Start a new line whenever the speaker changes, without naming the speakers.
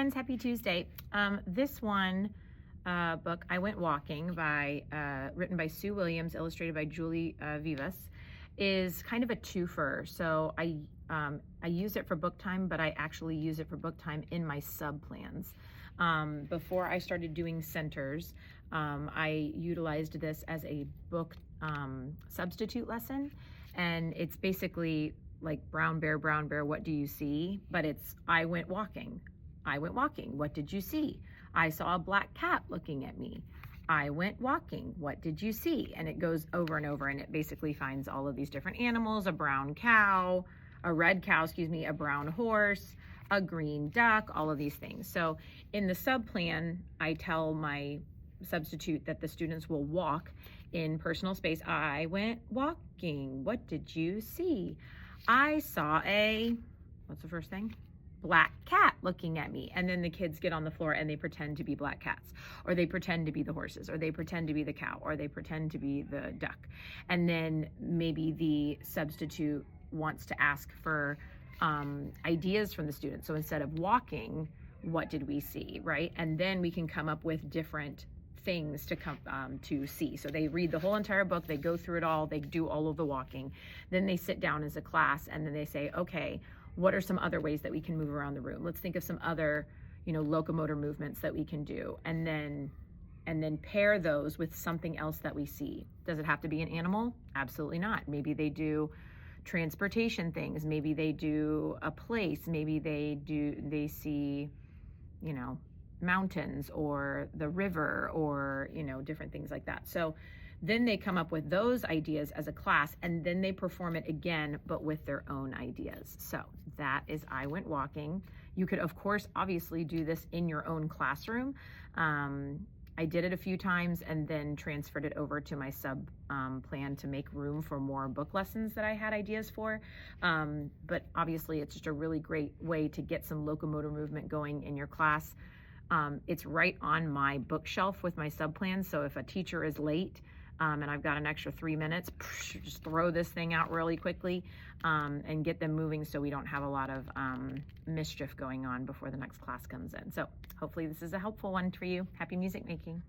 friends, happy Tuesday. This one book, I Went Walking, written by Sue Williams, illustrated by Julie Vivas, is kind of a twofer. So I use it for book time, but I actually use it for book time in my sub plans. Before I started doing centers, I utilized this as a book substitute lesson, and it's basically like brown bear, what do you see? But it's I went walking. I went walking. What did you see? I saw a black cat looking at me. I went walking. What did you see? And it goes over and over, and it basically finds all of these different animals, a brown cow, a red cow, excuse me, a brown horse, a green duck, all of these things. So in the sub plan, I tell my substitute that the students will walk in personal space. I went walking. What did you see? I saw what's the first thing? Black cat looking at me. And then the kids get on the floor and they pretend to be black cats, or they pretend to be the horses, or they pretend to be the cow, or they pretend to be the duck. And then maybe the substitute wants to ask for ideas from the students. So instead of walking, what did we see, right? And then we can come up with different things to come to see. So they read the whole entire book, they go through it all, they do all of the walking, then they sit down as a class, and then they say, okay, what are some other ways that we can move around the room? Let's think of some other, locomotor movements that we can do, and then pair those with something else that we see. Does it have to be an animal? Absolutely not. Maybe they do transportation things, maybe they do a place, maybe they see, mountains or the river, or different things like that. So then they come up with those ideas as a class, and then they perform it again, but with their own ideas. So that is I Went Walking. You could, of course, obviously do this in your own classroom. I did it a few times and then transferred it over to my sub plan to make room for more book lessons that I had ideas for. But obviously it's just a really great way to get some locomotor movement going in your class. It's right on my bookshelf with my sub plans. So if a teacher is late and I've got an extra 3 minutes, just throw this thing out really quickly and get them moving so we don't have a lot of mischief going on before the next class comes in. So hopefully this is a helpful one for you. Happy music making.